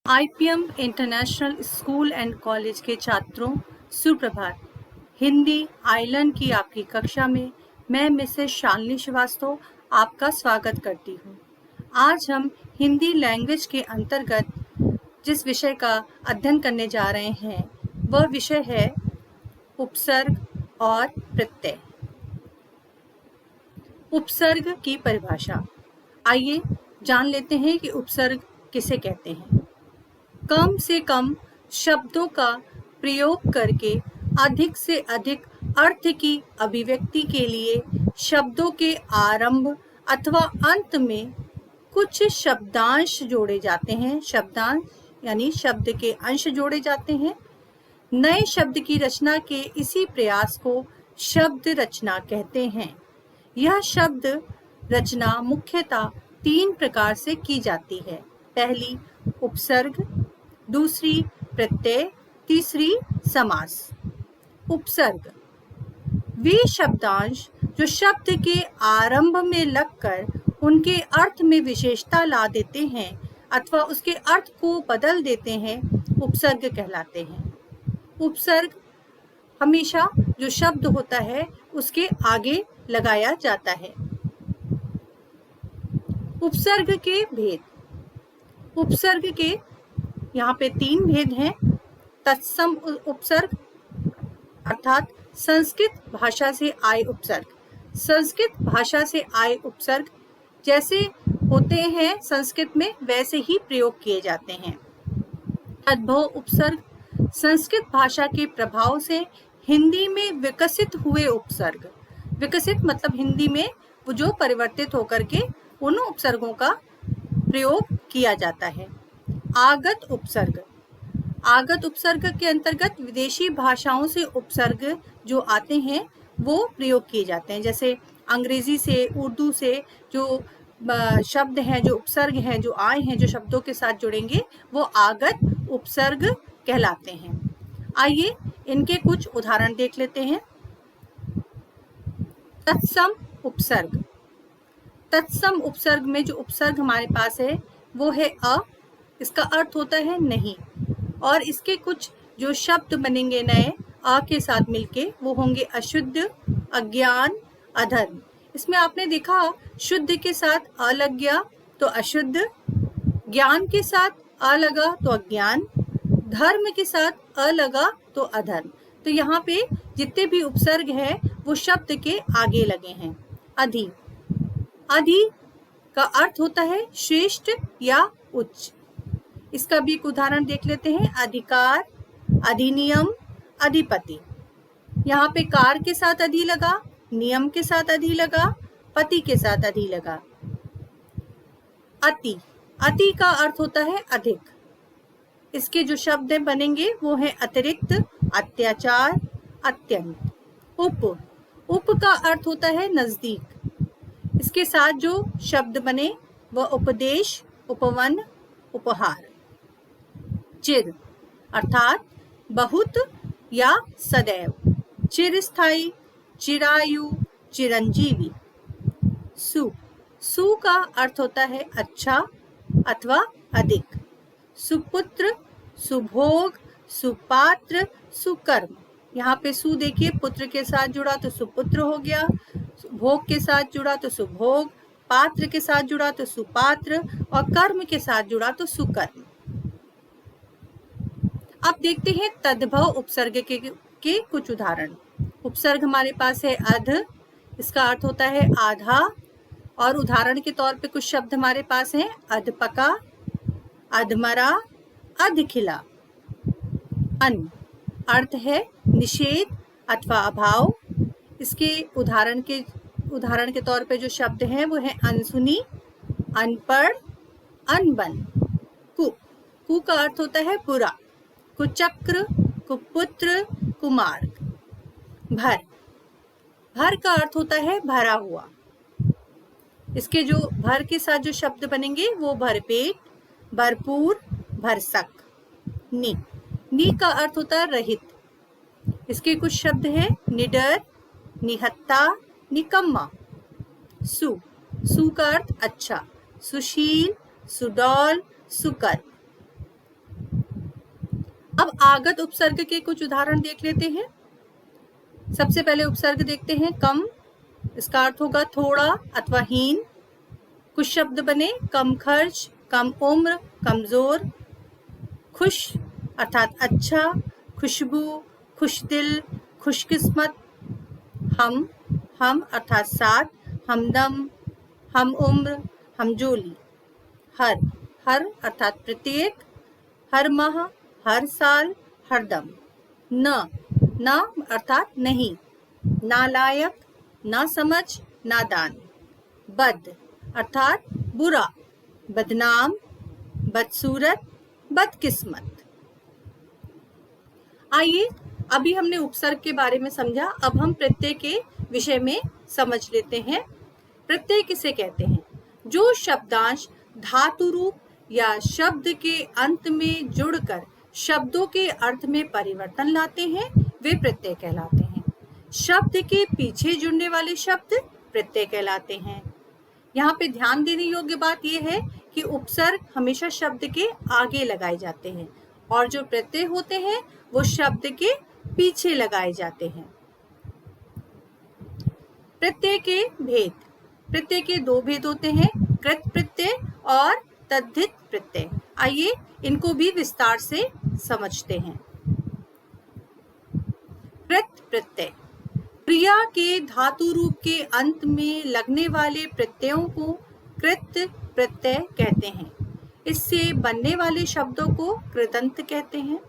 IPM international school and college के छात्रों सुप्रभात। हिंदी आइलैंड की आपकी कक्षा में मैं मिसेस शालिनी श्रीवास्तव आपका स्वागत करती हूँ। आज हम हिंदी लैंग्वेज के अंतर्गत जिस विषय का अध्ययन करने जा रहे हैं वह विषय है उपसर्ग और प्रत्यय। उपसर्ग की परिभाषा। आइए जान लेते हैं कि उपसर्ग किसे कहते हैं। कम से कम शब्दों का प्रयोग करके अधिक से अधिक अर्थ की अभिव्यक्ति के लिए शब्दों के आरंभ अथवा अंत में कुछ शब्दांश जोड़े जाते हैं। शब्दांश यानी शब्द के अंश जोड़े जाते हैं। नए शब्द की रचना के इसी प्रयास को शब्द रचना कहते हैं। यह शब्द रचना मुख्यतः 3 प्रकार से की जाती है। पहली उपसर्ग, दूसरी प्रत्यय, तीसरी समास। उपसर्ग वे शब्दांश जो शब्द के आरंभ में लगकर उनके अर्थ में विशेषता ला देते हैं अथवा उसके अर्थ को बदल देते हैं, उपसर्ग कहलाते हैं। उपसर्ग हमेशा जो शब्द होता है उसके आगे लगाया जाता है। उपसर्ग के भेद। उपसर्ग के यहाँ पे 3 भेद हैं। तत्सम उपसर्ग अर्थात संस्कृत भाषा से आए उपसर्ग। संस्कृत भाषा से आए उपसर्ग जैसे होते हैं संस्कृत में वैसे ही प्रयोग किए जाते हैं। तद्भव उपसर्ग संस्कृत भाषा के प्रभाव से हिंदी में विकसित हुए उपसर्ग। विकसित मतलब हिंदी में वो जो परिवर्तित होकर के उन उपसर्गों का प्रयोग किया जाता है। आगत उपसर्ग। आगत उपसर्ग के अंतर्गत विदेशी भाषाओं से उपसर्ग जो आते हैं वो प्रयोग किए जाते हैं। जैसे अंग्रेजी से, उर्दू से जो शब्द हैं, जो उपसर्ग हैं, जो आए हैं, जो शब्दों के साथ जुड़ेंगे वो आगत उपसर्ग कहलाते हैं। आइए इनके कुछ उदाहरण देख लेते हैं। तत्सम उपसर्ग। तत्सम उपसर्ग में जो उपसर्ग हमारे पास है वो है अ। इसका अर्थ होता है नहीं, और इसके कुछ जो शब्द बनेंगे नए अ के साथ मिलके वो होंगे अशुद्ध, अज्ञान, अधर्म। इसमें आपने देखा शुद्ध के साथ अ लग गया तो अशुद्ध, ज्ञान के साथ अ लगा तो अज्ञान, धर्म के साथ अ लगा तो अधर्म। तो यहाँ पे जितने भी उपसर्ग है वो शब्द के आगे लगे हैं। अधि। अधि का अर्थ होता है श्रेष्ठ या उच्च। इसका भी एक उदाहरण देख लेते हैं। अधिकार, अधिनियम, अधिपति। यहाँ पे कार के साथ अधि लगा, नियम के साथ अधि लगा, पति के साथ अधि लगा। अति। अति का अर्थ होता है अधिक। इसके जो शब्द बनेंगे वो है अतिरिक्त, अत्याचार, अत्यंत। उप। उप का अर्थ होता है नजदीक। इसके साथ जो शब्द बने वह उपदेश, उपवन, उपहार। चिर अर्थात बहुत या सदैव। चिरस्थायी, चिरायु, चिरंजीवी। सु। सु का अर्थ होता है अच्छा अथवा अधिक। सुपुत्र, सुभोग, सुपात्र, सुकर्म। यहाँ पे सु देखिए पुत्र के साथ जुड़ा तो सुपुत्र हो गया, भोग के साथ जुड़ा तो सुभोग, पात्र के साथ जुड़ा तो सुपात्र और कर्म के साथ जुड़ा तो सुकर्म। अब देखते हैं तद्भव उपसर्ग के कुछ उदाहरण। उपसर्ग हमारे पास है अध। इसका अर्थ होता है आधा, और उदाहरण के तौर पे कुछ शब्द हमारे पास हैं। अधपका, अधमरा, अधखिला। अन अर्थ है निषेध अथवा अभाव। इसके उदाहरण के तौर पे जो शब्द हैं वो है अनसुनी, अनपढ़, अनबन। कु। कु का अर्थ होता है बुरा। कुचक्र, कुपुत्र, कुमार्ग। भर। भर का अर्थ होता है भरा हुआ। इसके जो भर के साथ जो शब्द बनेंगे वो भरपेट, भरपूर, भरसक। नि। नि का अर्थ होता है रहित। इसके कुछ शब्द हैं निडर, निहत्ता, निकम्मा। सु। सु का अर्थ अच्छा, सुशील, सुडौल, सुकर। अब आगत उपसर्ग के कुछ उदाहरण देख लेते हैं। सबसे पहले उपसर्ग देखते हैं कम। इसका अर्थ होगा थोड़ा अथवा हीन। कुछ शब्द बने कम खर्च, कम उम्र, कमजोर। खुश अर्थात अच्छा, खुशबू, खुशदिल, खुशकिस्मत। हम अर्थात साथ, हमदम, हम उम्र, हमजोली। हर अर्थात प्रत्येक, हर माह, हर साल, हरदम। न अर्थात नहीं, नालायक, ना समझ, नादान। बद अर्थात बुरा, बदनाम, बदसूरत, बदकिस्मत। आइए, अभी हमने उपसर्ग के बारे में समझा, अब हम प्रत्यय के विषय में समझ लेते हैं। प्रत्यय किसे कहते हैं? जो शब्दांश धातु रूप या शब्द के अंत में जुड़कर शब्दों के अर्थ में परिवर्तन लाते हैं, वे प्रत्यय कहलाते हैं। शब्द के पीछे जुड़ने वाले शब्द प्रत्यय कहलाते हैं। यहाँ पे ध्यान देने योग्य बात यह है कि उपसर्ग हमेशा शब्द के आगे लगाए जाते हैं और जो प्रत्यय होते हैं वो शब्द के पीछे लगाए जाते हैं। प्रत्यय के भेद। प्रत्यय के दो भेद होते हैं, कृत प्रत्यय और तद्धित प्रत्यय। आइए इनको भी विस्तार से समझते हैं। कृत प्रत्यय क्रिया के धातु रूप के अंत में लगने वाले प्रत्ययों को कृत प्रत्यय कहते हैं। इससे बनने वाले शब्दों को कृदंत कहते हैं।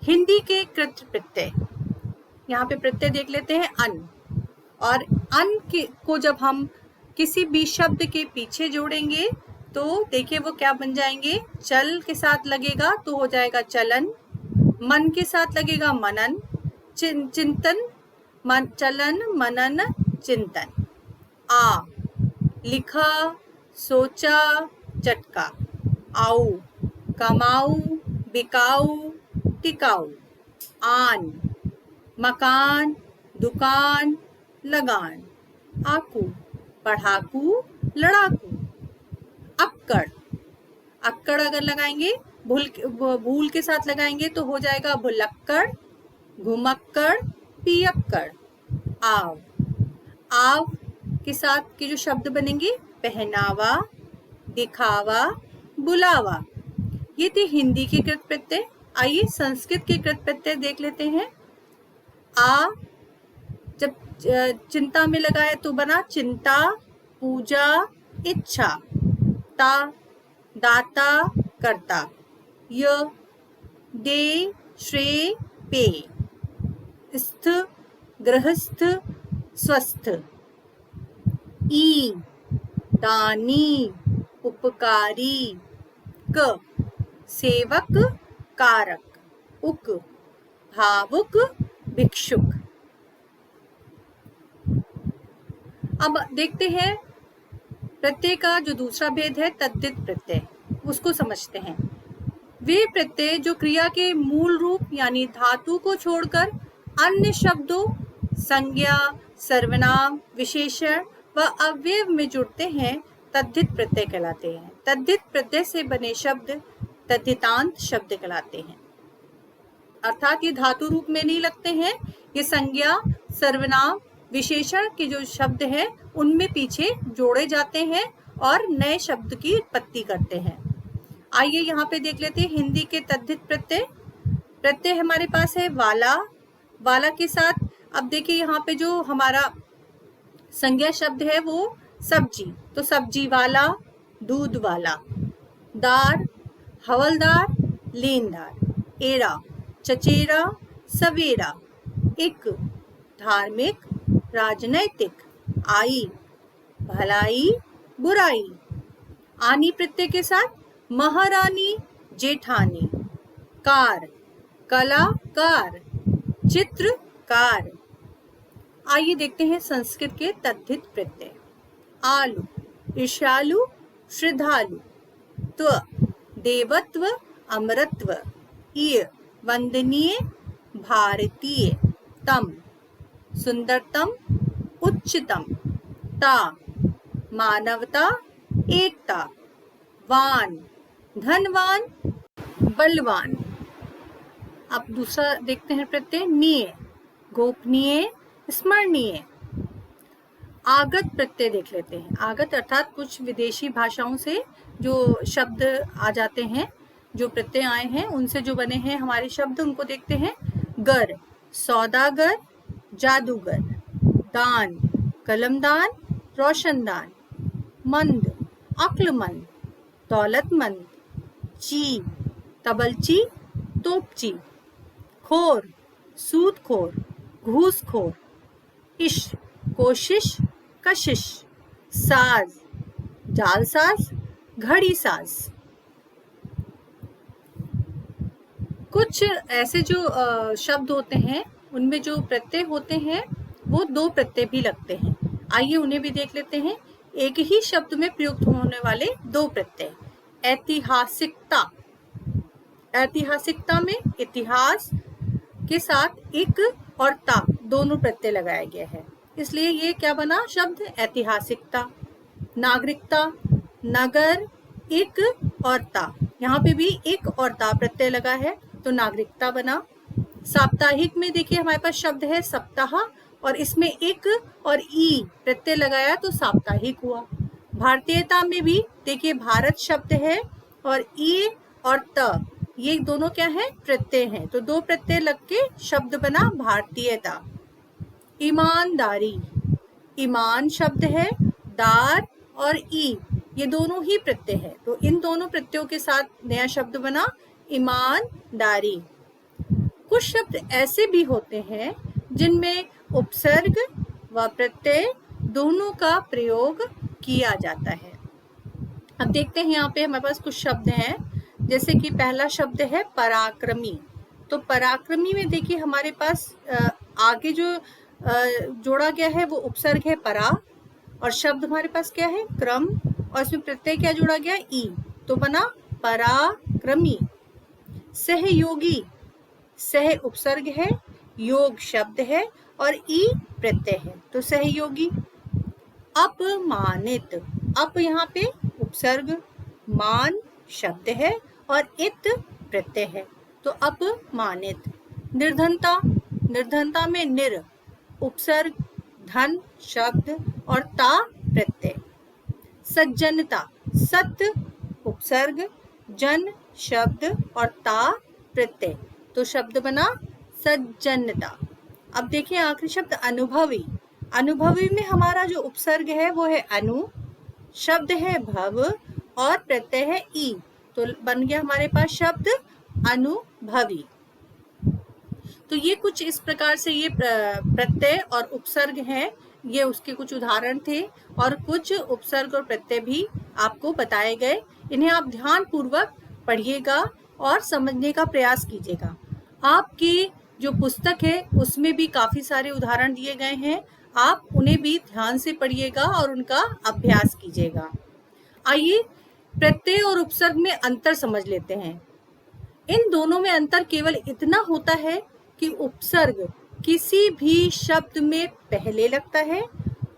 हिंदी के कृत प्रत्यय, यहाँ पे प्रत्यय देख लेते हैं अन, और अन को जब हम किसी भी शब्द के पीछे जोड़ेंगे तो देखिए वो क्या बन जाएंगे। चल के साथ लगेगा तो हो जाएगा चलन, मन के साथ लगेगा मनन, चिंतन, चलन, मनन, चिंतन। आ लिखा, सोचा, चटका। आओ कमाऊ, बिकाऊ, टिकाऊ। आन मकान, दुकान, लगान। आकू पढ़ाकू, लड़ाकू। अक्कड़ अगर लगाएंगे भूल के साथ लगाएंगे तो हो जाएगा भुलक्कड़, घुमक्कड़, पियक्कड़। आव के साथ के जो शब्द बनेंगे पहनावा, दिखावा, बुलावा। ये थे हिंदी के कृत प्रत्यय। आइए संस्कृत के कृत प्रत्यय देख लेते हैं। आ जब चिंता में लगाए तो बना चिंता, पूजा, इच्छा। ता दाता, कर्ता। य दे, श्रेय, पे। स्थ गृहस्थ, स्वस्थ। ई दानी, उपकारी। क सेवक, कारक। उक भावुक, भिक्षुक। अब देखते हैं प्रत्यय का जो दूसरा भेद है तद्धित प्रत्यय, उसको समझते हैं। वे प्रत्यय जो क्रिया के मूल रूप यानी धातु को छोड़कर अन्य शब्दों, संज्ञा, सर्वनाम, विशेषण व अव्यय में जुड़ते हैं, तद्धित प्रत्यय कहलाते हैं। तद्धित प्रत्यय से बने शब्द तद्धितांत शब्द कहलाते हैं। अर्थात ये धातु रूप में नहीं लगते हैं, ये संज्ञा, सर्वनाम, विशेषण के जो शब्द हैं उनमें पीछे जोड़े जाते हैं और नए शब्द की उत्पत्ति करते हैं। आइए यहाँ पे देख लेते हैं हिंदी के तद्धित प्रत्यय। प्रत्यय हमारे पास है वाला। वाला के साथ अब देखिए यहाँ पे जो हमारा संज्ञा शब्द है वो सब्जी, तो सब्जी वाला, दूध वाला। दार हवलदार, लेनदार। एरा चचेरा, सवेरा। इक धार्मिक, राजनैतिक। आई भलाई, बुराई। आनी प्रत्यय के साथ महारानी, जेठानी। कार कलाकार, चित्रकार। आइए देखते हैं संस्कृत के तद्धित प्रत्यय। आलू ईर्ष्यालु, श्रद्धालु। त्व देवत्व, अमरत्व। इय वंदनीय, भारतीय। तम सुंदरतम, उच्चतम। ता मानवता, एकता। वान धनवान, बलवान। अब दूसरा देखते हैं प्रत्यय नीय, गोपनीय, स्मरणीय। आगत प्रत्यय देख लेते हैं। आगत अर्थात कुछ विदेशी भाषाओं से जो शब्द आ जाते हैं, जो प्रत्यय आए हैं उनसे जो बने हैं हमारे शब्द, उनको देखते हैं। गर, सौदागर, जादूगर। दान, कलमदान, रोशनदान। मंद, अक्लमंद, दौलतमंद। ची, तबलची, तोपची। खोर, सूदखोर, घूसखोर। इश, कोशिश, कशिश। साज, जालसाज, घड़ी साज। कुछ ऐसे जो शब्द होते हैं उनमें जो प्रत्यय होते हैं वो दो प्रत्यय भी लगते हैं। आइए उन्हें भी देख लेते हैं। एक ही शब्द में प्रयुक्त होने वाले दो प्रत्यय। ऐतिहासिकता, ऐतिहासिकता में इतिहास के साथ इक और ता दोनों प्रत्यय लगाया गया है, इसलिए ये क्या बना शब्द ऐतिहासिकता। नागरिकता, नगर, इक और ता, यहाँ पे भी इक और ता प्रत्यय लगा है तो नागरिकता बना। साप्ताहिक में देखिए हमारे पास शब्द है सप्ताह और इसमें इक और ई प्रत्यय लगाया तो साप्ताहिक हुआ। भारतीयता में भी देखिए भारत शब्द है और ई और त ये दोनों क्या है प्रत्यय हैं, तो दो प्रत्यय लग के शब्द बना भारतीयता। ईमानदारी, ईमान शब्द है, दार और ई ये दोनों ही प्रत्यय है, तो इन दोनों प्रत्ययों के साथ नया शब्द बना ईमानदारी। कुछ शब्द ऐसे भी होते हैं जिनमें उपसर्ग व प्रत्यय दोनों का प्रयोग किया जाता है। अब देखते हैं यहाँ पे हमारे पास कुछ शब्द हैं, जैसे कि पहला शब्द है पराक्रमी। तो पराक्रमी में देखिए हमारे पास आगे जो जोड़ा गया है वो उपसर्ग है परा और शब्द हमारे पास क्या है क्रम और इसमें प्रत्यय क्या जोड़ा गया ई, तो बना पराक्रमी। सहयोगी, सह उपसर्ग है, योग शब्द है और ई प्रत्यय है तो सहयोगी। अपमानित, अप यहाँ पे उपसर्ग, मान शब्द है और इत प्रत्यय है तो अपमानित। निर्धनता, निर्धनता में निर उपसर्ग, धन शब्द और ता प्रत्यय। सज्जनता, सत उपसर्ग, जन शब्द और ता प्रत्यय तो शब्द बना सज्जनता। अब देखिए आखिरी शब्द अनुभवी। अनुभवी में हमारा जो उपसर्ग है वो है अनु, शब्द है भव और प्रत्यय है ई, तो बन गया हमारे पास शब्द अनुभवी। तो ये कुछ इस प्रकार से ये प्रत्यय और उपसर्ग हैं, ये उसके कुछ उदाहरण थे और कुछ उपसर्ग और प्रत्यय भी आपको बताए गए। इन्हें आप ध्यान पूर्वक पढ़िएगा और समझने का प्रयास कीजिएगा। आपकी जो पुस्तक है उसमें भी काफी सारे उदाहरण दिए गए हैं, आप उन्हें भी ध्यान से पढ़िएगा और उनका अभ्यास कीजिएगा। आइए प्रत्यय और उपसर्ग में अंतर समझ लेते हैं। इन दोनों में अंतर केवल इतना होता है कि उपसर्ग किसी भी शब्द में पहले लगता है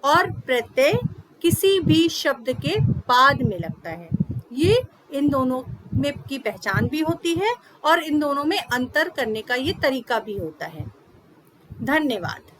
और प्रत्यय किसी भी शब्द के बाद में लगता है। ये इन दोनों में की पहचान भी होती है और इन दोनों में अंतर करने का ये तरीका भी होता है। धन्यवाद।